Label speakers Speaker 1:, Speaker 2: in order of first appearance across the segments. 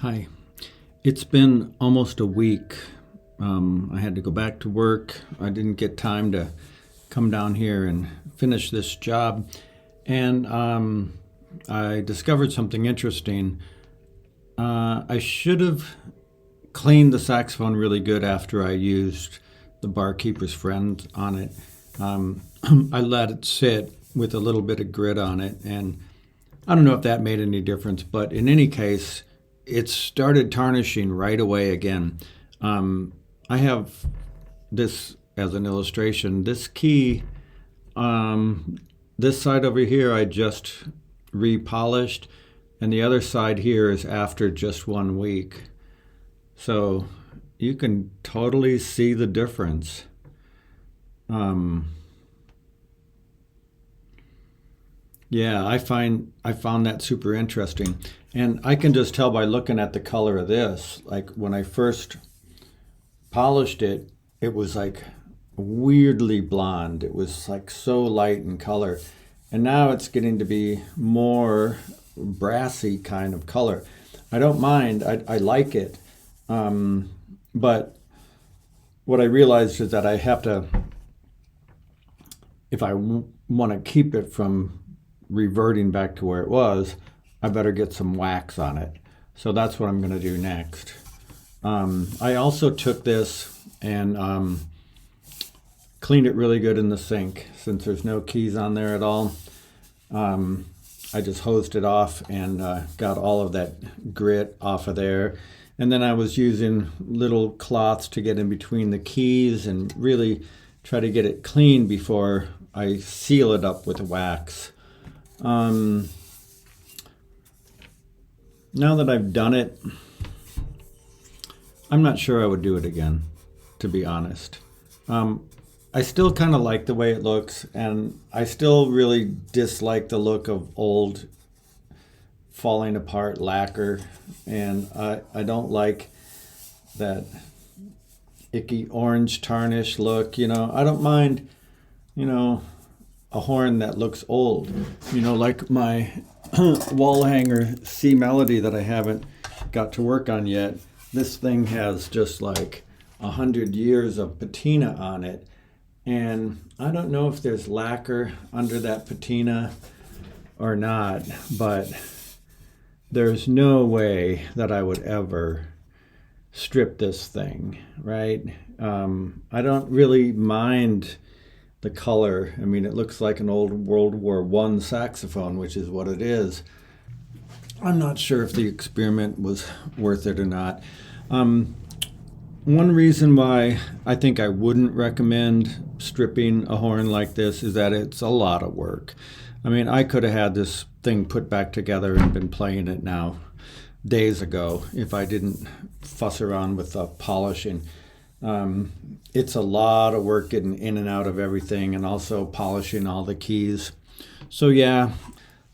Speaker 1: Hi. It's been almost a week. I had to go back to work. I didn't get time to come down here and finish this job. And I discovered something interesting. I should have cleaned the saxophone really good after I used the Barkeeper's Friend on it. I let it sit with a little bit of grit on it, and I don't know if that made any difference, but in any case, it started tarnishing right away again. I have this as an illustration. This key, this side over here, I just repolished, and the other side here is after just 1 week. So you can totally see the difference. Yeah, I found that super interesting. And I can just tell by looking at the color of this. Like when I first polished it, it was like weirdly blonde. It was like so light in color. And now it's getting to be more brassy kind of color. I don't mind. I like it. But what I realized is that I have to, if I want to keep it from reverting back to where it was, I better get some wax on it. So that's what I'm going to do next. I also took this and cleaned it really good in the sink. Since there's no keys on there at all, I just hosed it off and got all of that grit off of there. And then I was using little cloths to get in between the keys and really try to get it clean before I seal it up with wax. Now that I've done it, I'm not sure I would do it again, to be honest. I still kind of like the way it looks, and I still really dislike the look of old falling apart lacquer, and I don't like that icky orange tarnish look. I don't mind, a horn that looks old, like my wall hanger C Melody that I haven't got to work on yet. This thing has just like 100 years of patina on it, and I don't know if there's lacquer under that patina or not, but there's no way that I would ever strip this thing, right? I don't really mind the color. I mean, it looks like an old World War I saxophone, which is what it is. I'm not sure if the experiment was worth it or not. One reason why I think I wouldn't recommend stripping a horn like this is that it's a lot of work. I mean, I could have had this thing put back together and been playing it now days ago if I didn't fuss around with the polishing. It's a lot of work getting in and out of everything and also polishing all the keys. So yeah,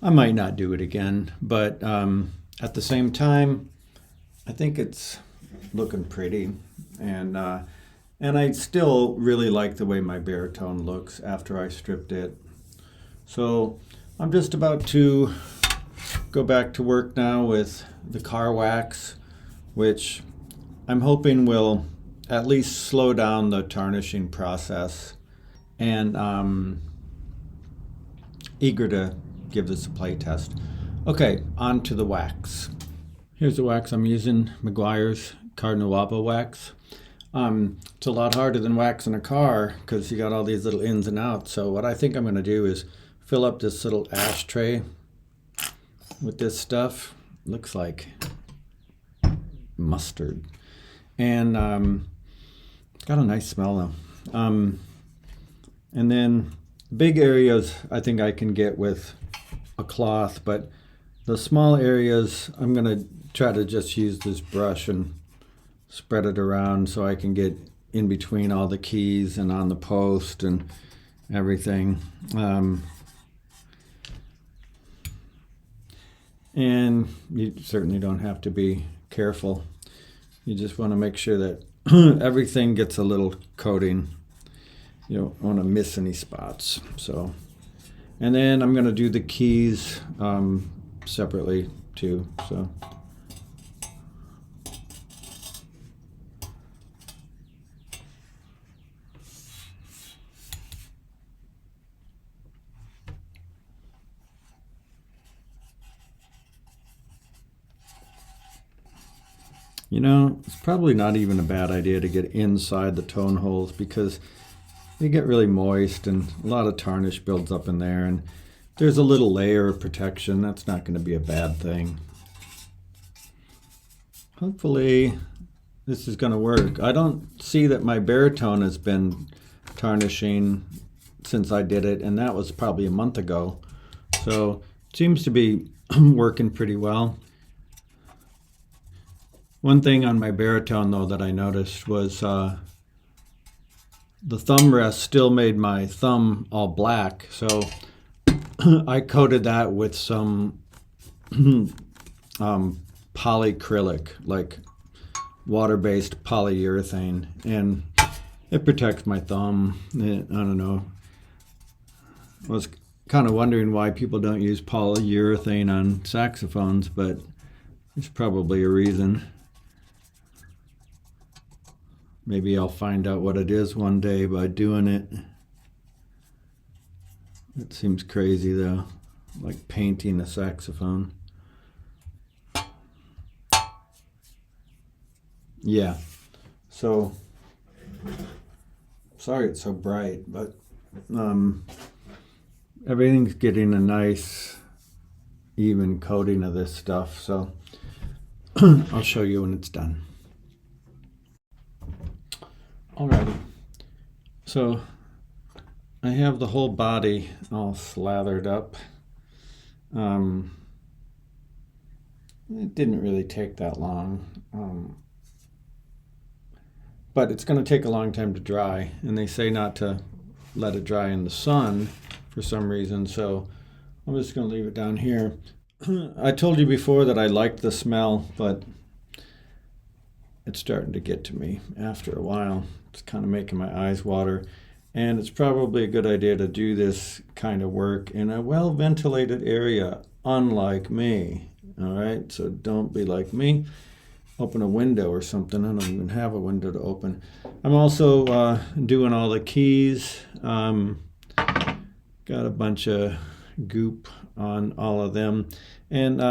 Speaker 1: I might not do it again, but at the same time, I think it's looking pretty, and I still really like the way my baritone looks after I stripped it. So I'm just about to go back to work now with the car wax, which I'm hoping will at least slow down the tarnishing process, and eager to give this a play test. Okay, on to the wax. Here's the wax I'm using, Meguiar's carnauba wax. It's a lot harder than waxing a car because you got all these little ins and outs. So what I think I'm going to do is fill up this little ashtray with this stuff. Looks like mustard. And got a nice smell though. And then big areas I think I can get with a cloth, but the small areas I'm going to try to just use this brush and spread it around so I can get in between all the keys and on the post and everything. And you certainly don't have to be careful. You just want to make sure that everything gets a little coating. You don't want to miss any spots. So, and then I'm going to do the keys separately too. So You know, it's probably not even a bad idea to get inside the tone holes because they get really moist and a lot of tarnish builds up in there, and there's a little layer of protection. That's not going to be a bad thing. Hopefully this is going to work. I don't see that my baritone has been tarnishing since I did it, and that was probably a month ago. So it seems to be working pretty well. One thing on my baritone though that I noticed was the thumb rest still made my thumb all black, so I coated that with some polyacrylic, like water-based polyurethane, and it protects my thumb. I don't know. I was kind of wondering why people don't use polyurethane on saxophones, but there's probably a reason. Maybe I'll find out what it is one day by doing it. It seems crazy though, like painting a saxophone. Yeah, so sorry it's so bright, but everything's getting a nice even coating of this stuff, so I'll show you when it's done. Alrighty, so I have the whole body all slathered up. It didn't really take that long, but it's going to take a long time to dry, and they say not to let it dry in the sun for some reason, so I'm just going to leave it down here. I told you before that I liked the smell, but it's starting to get to me after a while. It's kind of making my eyes water, and it's probably a good idea to do this kind of work in a well-ventilated area, unlike me. All right, so don't be like me. Open a window or something. I don't even have a window to open. I'm also doing all the keys. Got a bunch of goop on all of them, and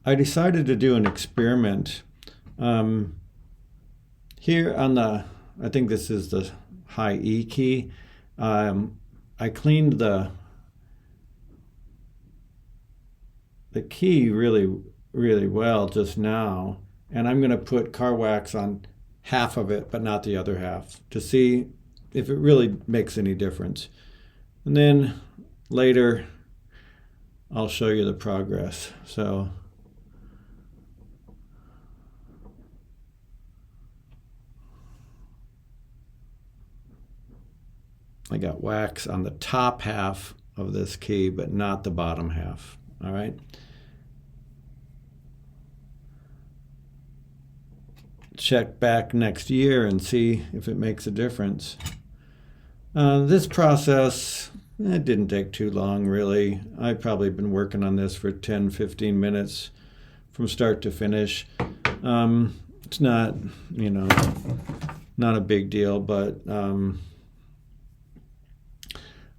Speaker 1: I decided to do an experiment. Here on the, I think this is the high E key, I cleaned the key really well just now, and I'm going to put car wax on half of it but not the other half to see if it really makes any difference, and then later I'll show you the progress. So I got wax on the top half of this key, but not the bottom half. All right. Check back next year and see if it makes a difference. This process, it didn't take too long, really. I've probably been working on this for 10-15 minutes from start to finish. It's not, not a big deal, but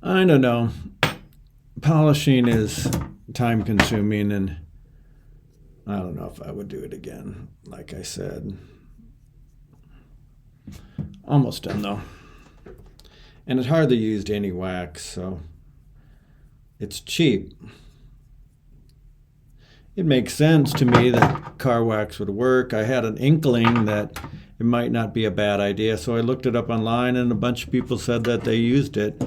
Speaker 1: I don't know. Polishing is time consuming, and I don't know if I would do it again. Like I said, almost done though. And it hardly used any wax, so it's cheap. It makes sense to me that car wax would work. I had an inkling that it might not be a bad idea, so I looked it up online, and a bunch of people said that they used it.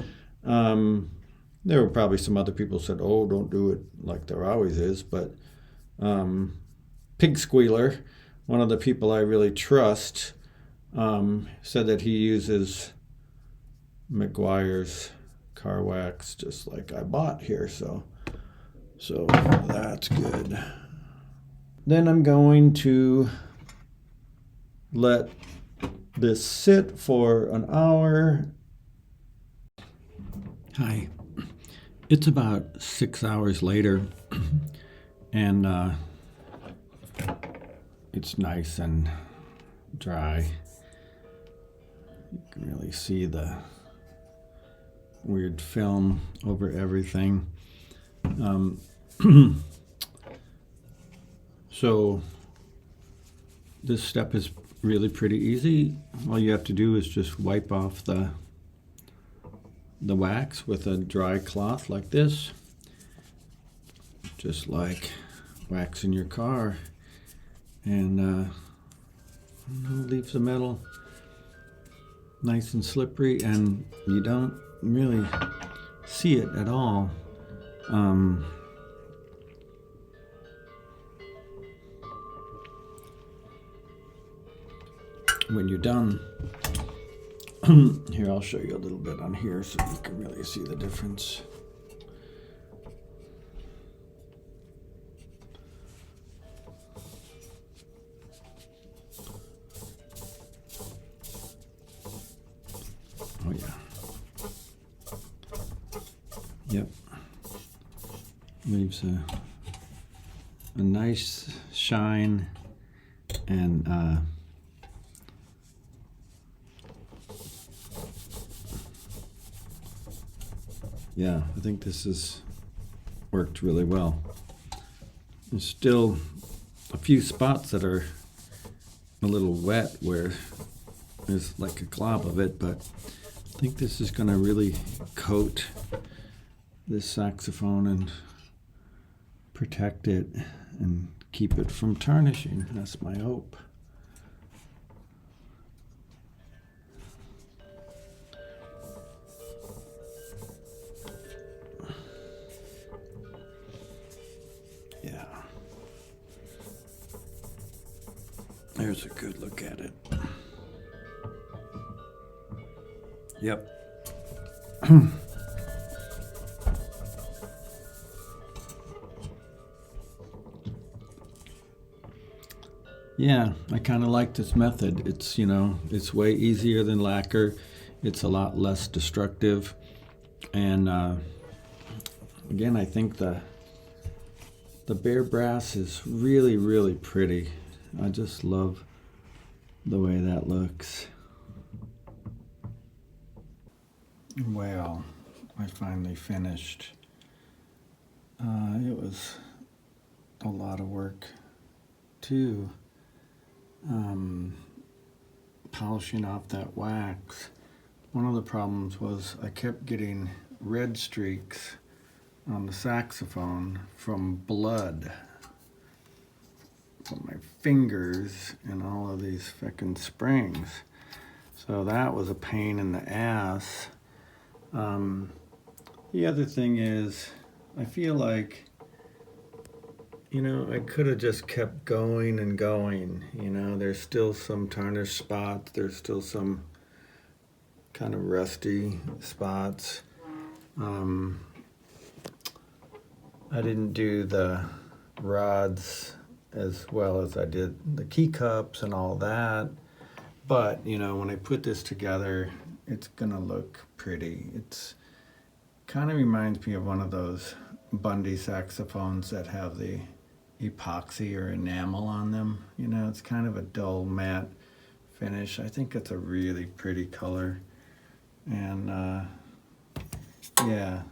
Speaker 1: There were probably some other people who said, oh, don't do it, like there always is, but Pig Squealer, one of the people I really trust, said that he uses Meguiar's car wax just like I bought here, so that's good. Then I'm going to let this sit for an hour. Hi. It's about 6 hours later, and it's nice and dry. You can really see the weird film over everything. So this step is really pretty easy. All you have to do is just wipe off the wax with a dry cloth like this, just like waxing your car, and leaves the metal nice and slippery, and you don't really see it at all. When you're done, here, I'll show you a little bit on here so you can really see the difference. Oh yeah. Yep. Leaves a nice shine, and yeah, I think this has worked really well. There's still a few spots that are a little wet where there's like a glob of it, but I think this is going to really coat this saxophone and protect it and keep it from tarnishing. That's my hope. Yeah. There's a good look at it. Yep. Yeah, I kind of like this method. It's, it's way easier than lacquer. It's a lot less destructive. And again, I think the bare brass is really, really pretty. I just love the way that looks. Well, I finally finished. It was a lot of work too. Polishing off that wax. One of the problems was I kept getting red streaks on the saxophone from blood from my fingers and all of these frickin' springs. So that was a pain in the ass. The other thing is, I feel like, I could have just kept going and going. There's still some tarnished spots. There's still some kind of rusty spots. I didn't do the rods as well as I did the keycups and all that. But, when I put this together, it's gonna look pretty. It's kind of reminds me of one of those Bundy saxophones that have the epoxy or enamel on them. It's kind of a dull matte finish. I think it's a really pretty color. And yeah,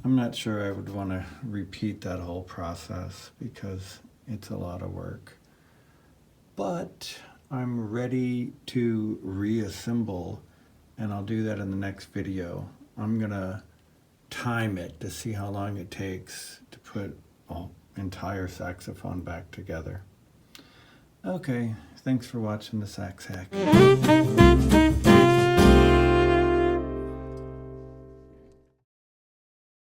Speaker 1: I'm not sure I would want to repeat that whole process because it's a lot of work. But I'm ready to reassemble, and I'll do that in the next video. I'm gonna time it to see how long it takes to put an entire saxophone back together. Okay, thanks for watching the Sax Hack.